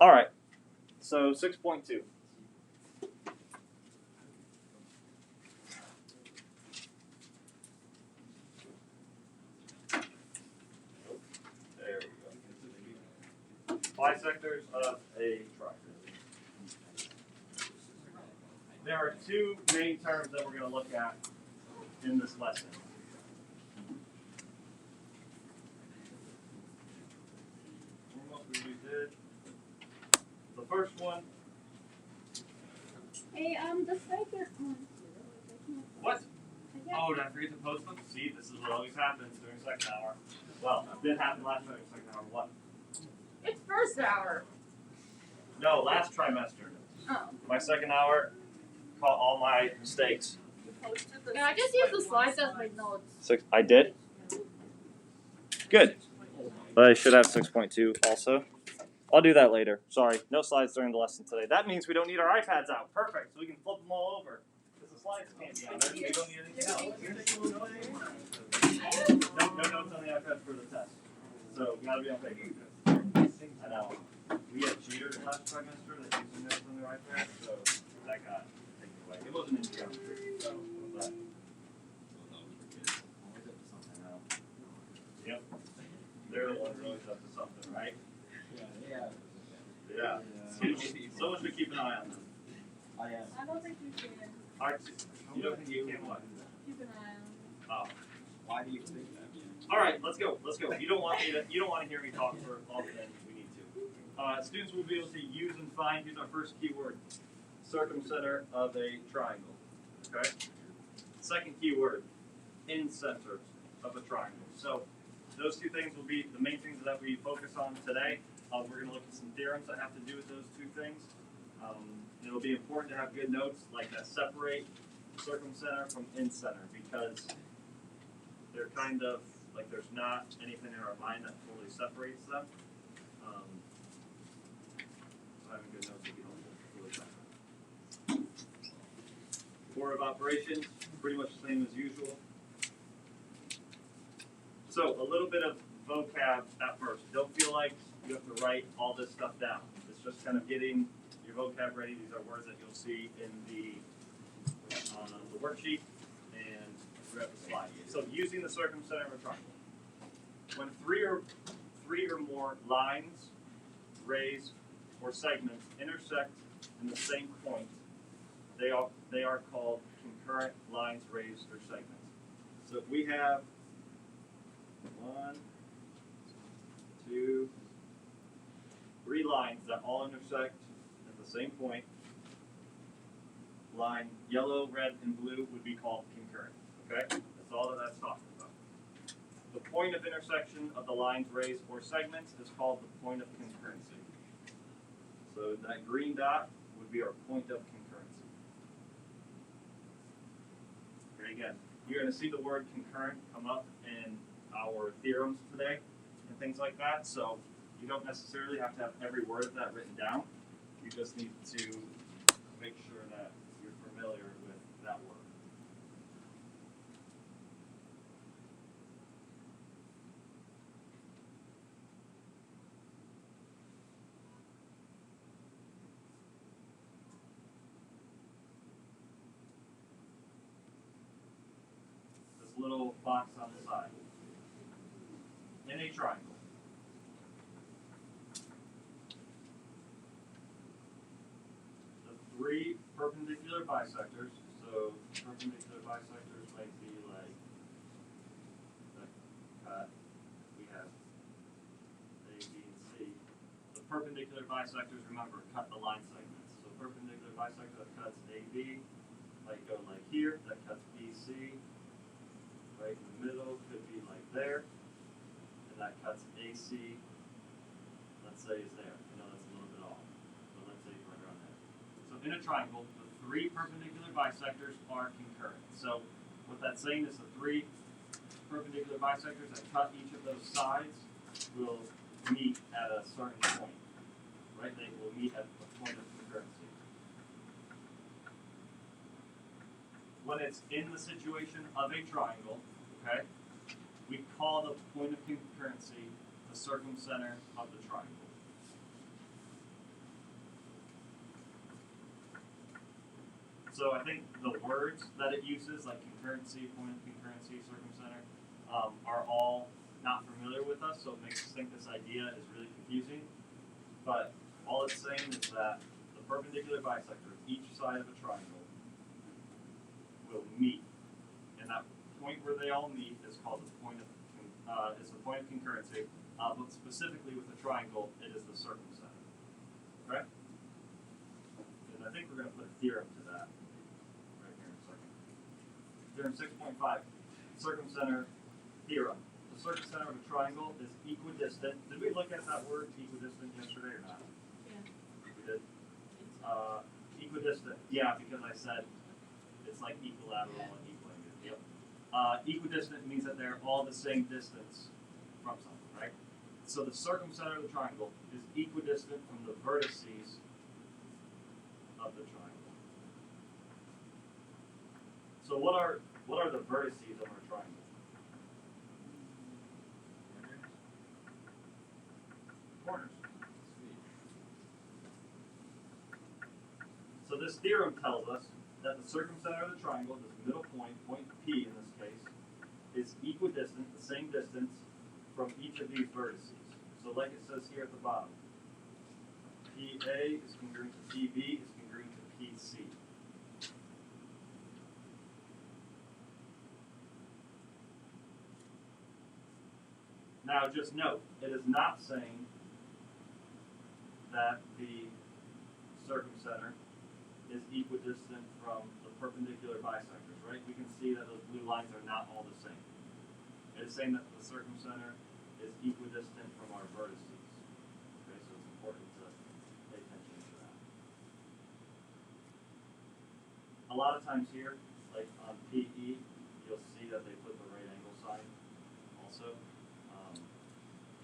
All right. So 6.2. There we go. Bisectors of a triangle. There are two main terms that we're going to look at in this lesson. We did. The first one. Hey, the site they're on. What? Oh, did I forget to post them? See, this is what always happens during second hour. Well, it did happen last night in second hour. What? It's first hour. No, last trimester. Oh. My second hour caught all my mistakes. Yeah, I just used the slides as my notes. I did? Good. But I should have 6.2 also. I'll do that later. Sorry, no slides during the lesson today. That means we don't need our iPads out. Perfect, so we can flip them all over. Because the slides can't be out. We don't need anything else. No notes on the iPad for the test. So, we gotta be on paper. I know. We had cheaters last trimester that used notes on their iPad, so that got taken away. It wasn't in geometry, so what was that? I know. Yep. They're the ones always up to something, right? Yeah. Someone should keep an eye on them. I don't think you can. You don't think you can what? Keep an eye on them. Oh. Why do you think that? All right, let's go. You don't want to hear me talk for longer than we need to. Students will be able to use and find. Here's our first keyword: circumcenter of a triangle. Okay. Second keyword: incenters of a triangle. So those two things will be the main things that we focus on today. We're going to look at some theorems that have to do with those two things. It'll be important to have good notes like that separate circumcenter from incenter because they're kind of like there's not anything in our mind that totally separates them. So having good notes would be helpful. Order of operations, pretty much the same as usual. So a little bit of vocab at first. Don't feel like you have to write all this stuff down. It's just kind of getting your vocab ready. These are words that you'll see in the worksheet and throughout the slide. So using the circumcenter of a triangle. When three or more lines, rays, or segments intersect in the same point, they are called concurrent lines, rays, or segments. So if we have 1, 2, 3 lines that all intersect at the same point, line yellow, red, and blue would be called concurrent. Okay? That's all that's talking about. The point of intersection of the lines, rays, or segments is called the point of concurrency. So that green dot would be our point of concurrency. Okay, again, you're going to see the word concurrent come up in our theorems today and things like that. So you don't necessarily have to have every word of that written down. You just need to make sure that you're familiar with that word. This little box on the side. In a triangle. Three perpendicular bisectors. So perpendicular bisectors might be like the cut. We have A, B, and C. The perpendicular bisectors, remember, cut the line segments. So perpendicular bisector that cuts AB might go like here. That cuts BC. Right in the middle could be like there. And that cuts AC. Let's say is there. I know that's a little bit off. But let's say right around there. So in a triangle, the three perpendicular bisectors are concurrent. So what that's saying is the three perpendicular bisectors that cut each of those sides will meet at a certain point. Right? They will meet at the point of concurrency. When it's in the situation of a triangle, okay, we call the point of concurrency the circumcenter of the triangle. So I think the words that it uses, like concurrency, point of concurrency, circumcenter, are all not familiar with us, so it makes us think this idea is really confusing. But all it's saying is that the perpendicular bisector of each side of a triangle will meet, and that point where they all meet is called the point of concurrency. But specifically with the triangle, it is the circumcenter. Right? And I think we're going to put a theorem to that right here in a second. Theorem 6.5, circumcenter theorem. The circumcenter of a triangle is equidistant. Did we look at that word equidistant yesterday or not? Yeah. We did. Equidistant. Yeah, because I said it's like equilateral and equiangular. Yep. Equidistant means that they're all the same distance from something, right? So the circumcenter of the triangle is equidistant from the vertices of the triangle. So what are the vertices of our triangle? Corners. So this theorem tells us that the circumcenter of the triangle, this middle point, point P in this case, is equidistant, the same distance from each of these vertices. So like it says here at the bottom, PA is congruent to PB is congruent to PC. Now just note, it is not saying that the circumcenter is equidistant from the perpendicular bisectors, right? We can see that those blue lines are not all the same. It is saying that the circumcenter is equidistant from our vertices. Okay, so it's important to pay attention to that. A lot of times here, like on PE, you'll see that they put the right angle sign also.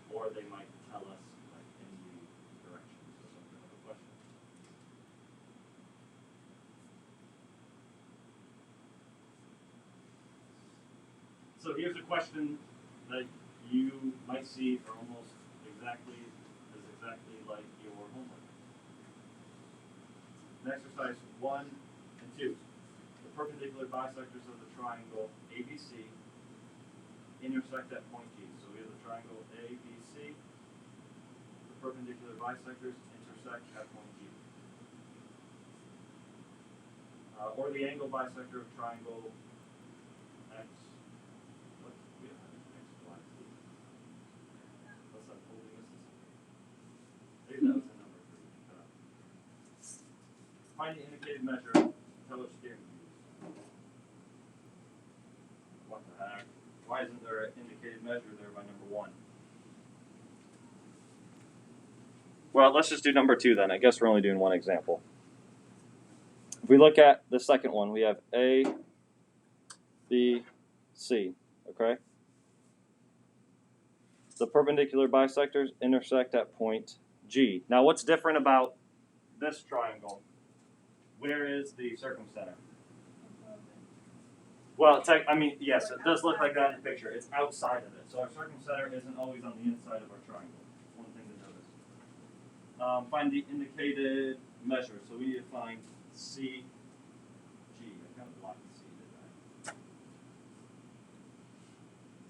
Or they might tell us like in the directions or something of a question. So here's a question that you might see for almost exactly like your homework. In exercise 1 and 2, the perpendicular bisectors of the triangle ABC intersect at point G. So we have the triangle ABC. The perpendicular bisectors intersect at point G. Or the angle bisector of triangle X. What? We don't have X, Y, Z. Unless I'm holding this to something. Maybe that was a number 3. Find the indicated measure. Tell which theorem to use. What the heck? Why isn't there an indicated measure there by number 1? Well, let's just do number 2 then. I guess we're only doing one example. If we look at the second one, we have A, B, C, okay? The perpendicular bisectors intersect at point G. Now, what's different about this triangle? Where is the circumcenter? Well, yes, it does look like that in the picture. It's outside of it. So our circumcenter isn't always on the inside of our triangle. One thing to notice. Find the indicated measure. So we need to find CG. I kind of blocked C, didn't I? So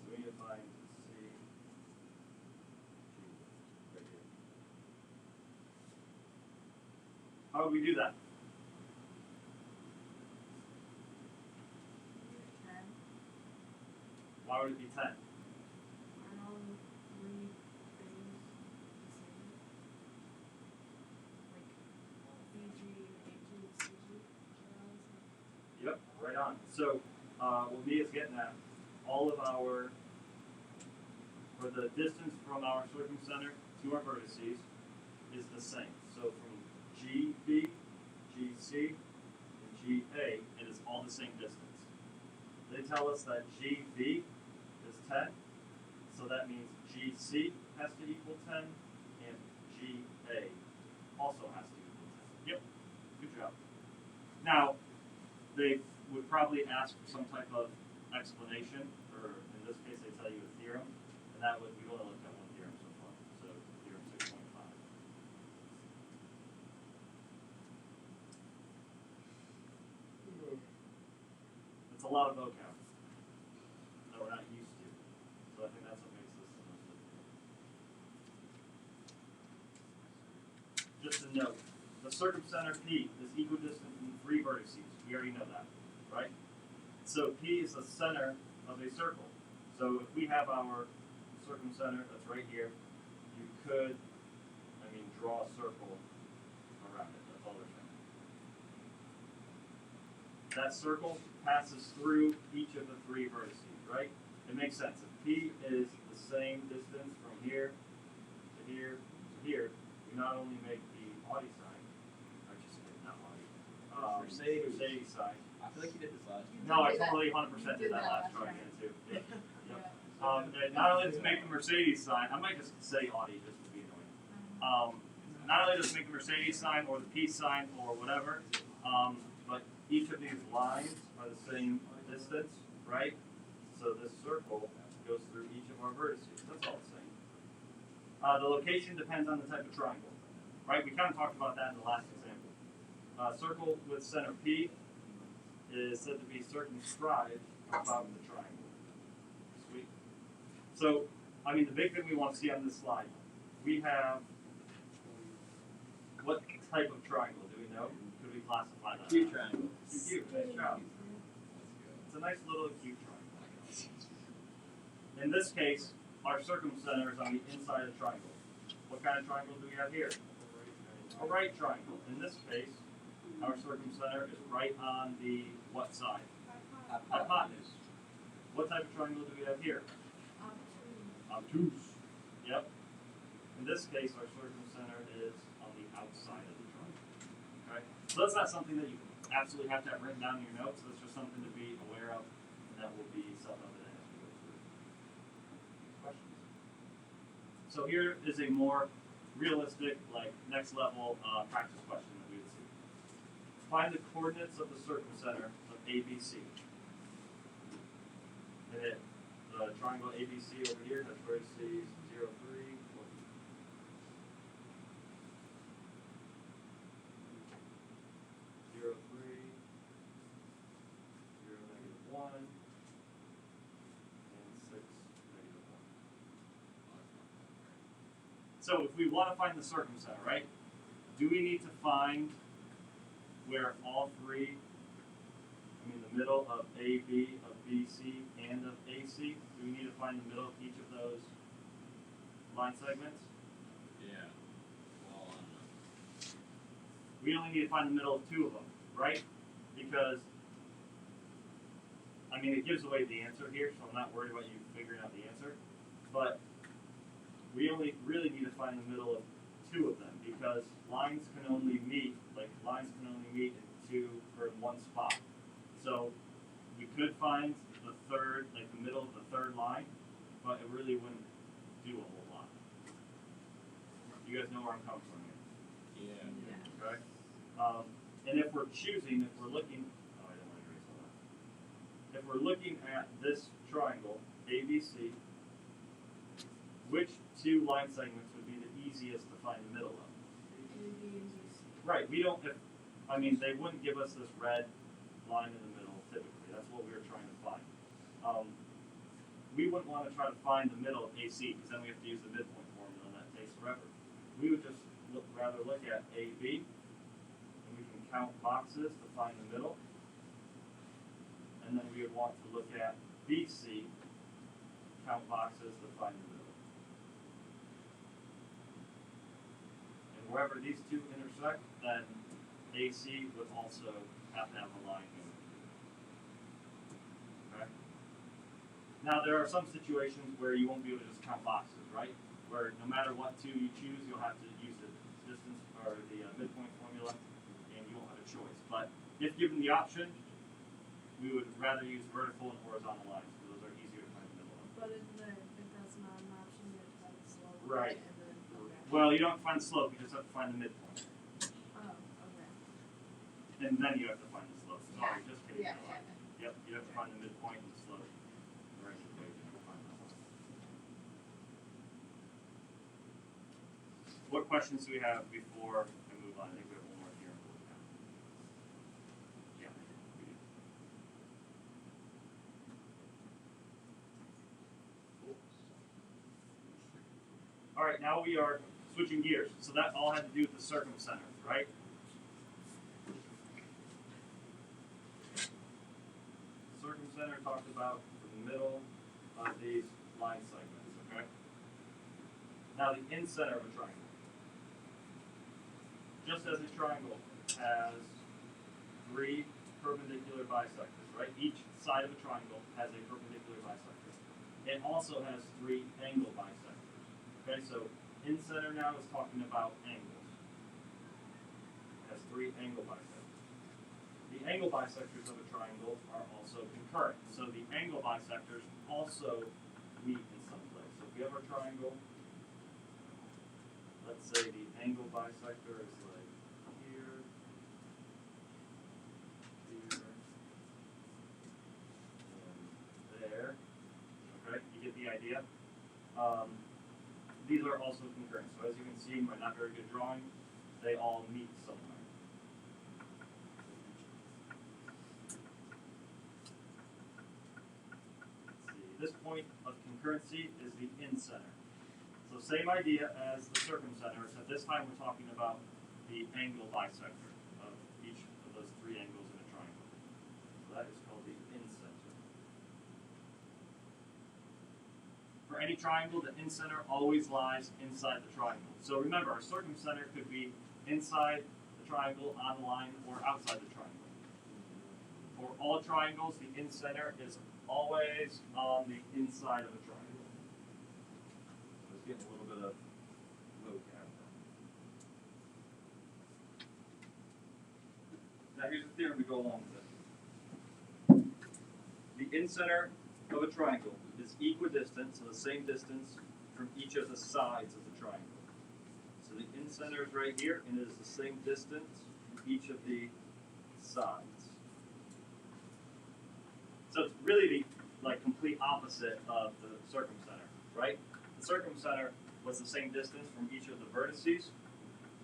we need to find CG right here. How would we do that? Why would it be 10? Yep, right on. So what Mia's getting at, all of our, or the distance from our circumcenter to our vertices is the same. So from GB, GC, and GA, it is all the same distance. They tell us that GV is 10, so that means GC has to equal 10, and GA also has to equal 10. Yep, good job. Now, they would probably ask for some type of explanation, or in this case they tell you a theorem, and that would, we've only looked at one theorem so far, so theorem 6.5. a lot of vocab that we're not used to. So I think that's what makes this the most difficult. Just a note, the circumcenter P is equidistant from 3 vertices. We already know that, right? So P is the center of a circle. So if we have our circumcenter that's right here, you could, draw a circle around it. That's all they're saying. That circle passes through each of the 3 vertices, right? It makes sense. If P is the same distance from here to here to here, we not only make the Audi sign, or just not Audi, Mercedes sign. I feel like you did this last year. No, I totally 100% did that last try again too. Yep. And not only does it make the Mercedes sign, I might just say Audi just to be annoying. Not only does it make the Mercedes sign or the peace sign or whatever, but each of these lines are the same distance, right? So this circle goes through each of our vertices. That's all it's saying. The location depends on the type of triangle, right? We kind of talked about that in the last example. Circle with center P is said to be circumscribed above the triangle. Sweet. So, the big thing we want to see on this slide, we have what type of triangle do we know? Could we classify that? Acute triangle. Acute, nice job. It's a nice little acute triangle. In this case, our circumcenter is on the inside of the triangle. What kind of triangle do we have here? A right triangle. In this case, our circumcenter is right on the what side? Hypotenuse. What type of triangle do we have here? Obtuse. Yep. In this case, our circumcenter is on the outside of the triangle. Okay? So that's not something that you absolutely have to have written down in your notes. That's just something to be aware of, and that will be self-evident as we go through. Questions? So here is a more realistic, next level practice question that we would see. Find the coordinates of the circumcenter of ABC. And the triangle ABC over here has vertices 0, 3, 0, 3, 0, -1, and 6, -1. So if we want to find the circumcenter, right, do we need to find where all 3, the middle of AB, of BC, and of AC, do we need to find the middle of each of those line segments? Yeah. Well, I don't know. We only need to find the middle of 2 of them, right? Because, it gives away the answer here, so I'm not worried about you figuring out the answer. But we only really need to find the middle of 2 of them, because lines can only meet in 2 or in 1 spot. So we could find the third, the middle of the 3rd line, but it really wouldn't do a whole lot. You guys know where I'm coming from here? Yeah. Okay? And if we're looking, I don't want to erase all that. If we're looking at this triangle, ABC, which 2 line segments would be the easiest to find the middle of? Right, they wouldn't give us this red line in the middle typically. That's what we were trying to find. We wouldn't want to try to find the middle of AC, because then we have to use the midpoint formula, and that takes forever. We would just rather look at AB, and we can count boxes to find the middle. And then we would want to look at BC, count boxes to find the middle. And wherever these 2 intersect, then AC would also have to have a line in. Okay? Now there are some situations where you won't be able to just count boxes, right? Where no matter what 2 you choose, you'll have to use the distance or the midpoint formula, and you won't have a choice. But if given the option, we would rather use vertical and horizontal lines, because those are easier to find the middle of. But if that's not an option, you have to find the slope. Right. And then, okay. Well, you don't have to find the slope, you just have to find the midpoint. Oh, okay. And then you have to find the slope. Sorry, just kidding. Yeah. Yep, you have to find the midpoint and the slope. Right, you have to find that one. What questions do we have before I move on? I think we have one more here. Yeah, we do. All right, now we are switching gears. So that all had to do with the circumcenter, right? Circumcenter talked about the middle of these line segments, okay? Now the incenter of a triangle. Just as a triangle has 3 perpendicular bisectors, right? Each side of a triangle has a perpendicular bisector. It also has 3 angle bisectors. Okay, so incenter now is talking about angles. It has 3 angle bisectors. The angle bisectors of a triangle are also concurrent. So the angle bisectors also meet in some place. So if we have our triangle, let's say the angle bisector is like here, and there. Okay, you get the idea. These are also concurrent. So as you can see, my not very good drawing, they all meet somewhere. Let's see. This point of concurrency is the incenter. So same idea as the circumcenter, except this time we're talking about the angle bisector of each of those 3 angles in a triangle. So that is called the incenter. For any triangle, the incenter always lies inside the triangle. So remember, our circumcenter could be inside the triangle, on the line, or outside the triangle. For all triangles, the incenter is always on the inside of the triangle. So let's get a little bit of vocab. Now here's the theorem to go along with it. The incenter of a triangle is equidistant, so the same distance from each of the sides of the triangle. So the incenter is right here, and it is the same distance from each of the sides. So it's really the complete opposite of the circumcenter, right? The circumcenter was the same distance from each of the vertices.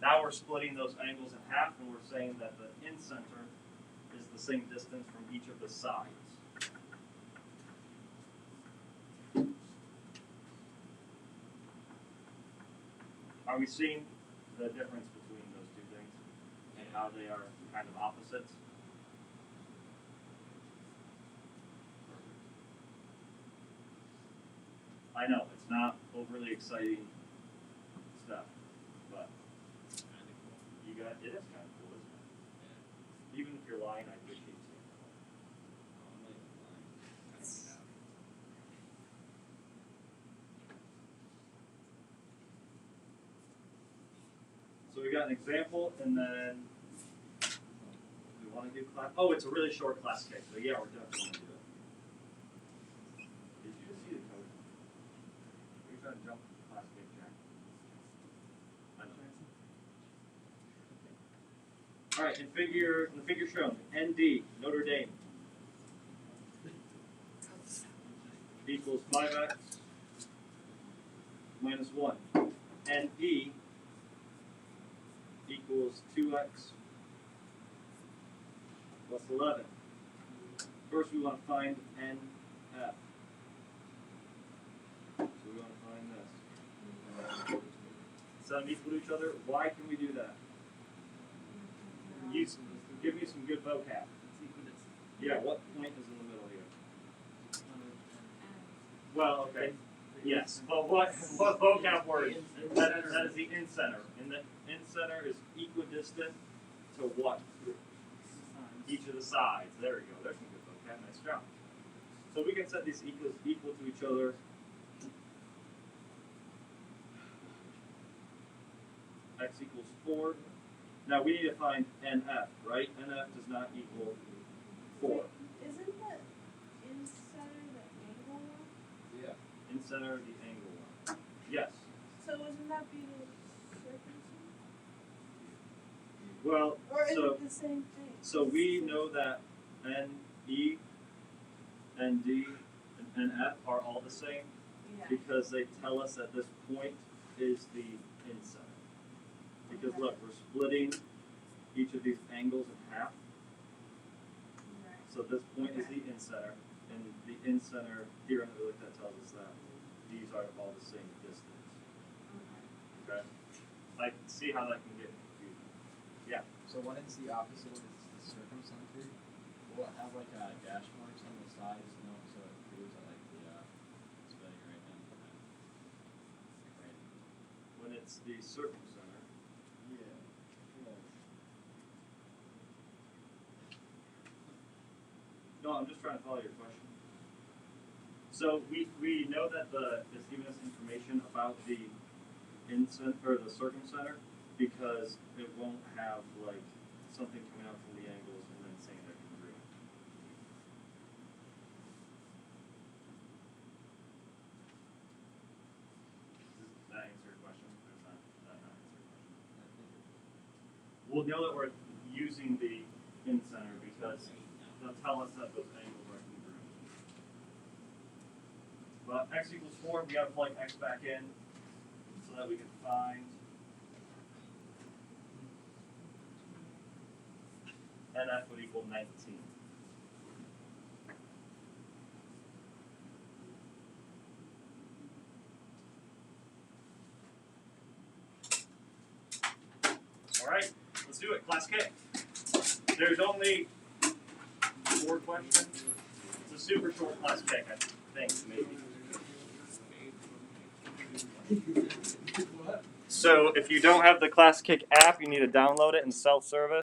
Now we're splitting those angles in half, and we're saying that the incenter is the same distance from each of the sides. Are we seeing the difference between those 2 things and how they are kind of opposites? I know, it's not overly exciting stuff, but you got it is kind of cool, isn't it? Even if you're lying, I appreciate seeing that. So we got an example, and then we want to do class. Oh, it's a really short class case, so yeah, we're definitely going to do it. Did you just see the code? Are you trying to jump class case, Jack? I know. All right, in the figure shown, ND, Notre Dame, equals 5x minus 1. NE equals 2x plus 11. First we want to find NF. So we want to find this. Set them equal to each other. Why can we do that? Give me some good vocab. Yeah, what point is in the middle here? Well, okay. Yes, but what vocab word? That is the incenter. And the incenter is equidistant to what? Each of the sides. There we go. There's some good vocab. Nice job. So we can set these equal to each other. X equals 4. Now we need to find NF, right? NF does not equal 4. Isn't the incenter the angle one? Yeah. Incenter the angle one. Yes. So wouldn't that be the circumcenter? Well, Or is so it the same thing? so we know that NE, ND, and NF are all the same Yeah. because they tell us that this point is the incenter. Because Okay. look, we're splitting each of these angles in half. Right. So this point is Okay. the incenter, and the incenter theorem that we looked at tells us that these are all the same distance. I can see how that can get confusing. Yeah. So when it's the opposite, when it's the circumcenter, will it have like dash marks on the sides, you know, so it proves that like the spelling right now. Right. When it's the circumcenter. Yeah. No, I'm just trying to follow your question. So we know that it's giving us information about the or the circumcenter because it won't have like something coming out from the angles and then saying they're congruent. Does that answer your question? Or does that not answer your question? We'll know that we're using the in-center because they'll tell us that those angles are congruent. But x equals 4, we gotta plug x back in so that we can find NF would equal 19. All right, let's do it. Class K. There's only 4 questions. It's a super short class K, I think, maybe. So if you don't have the Class Kick app, you need to download it and self-service.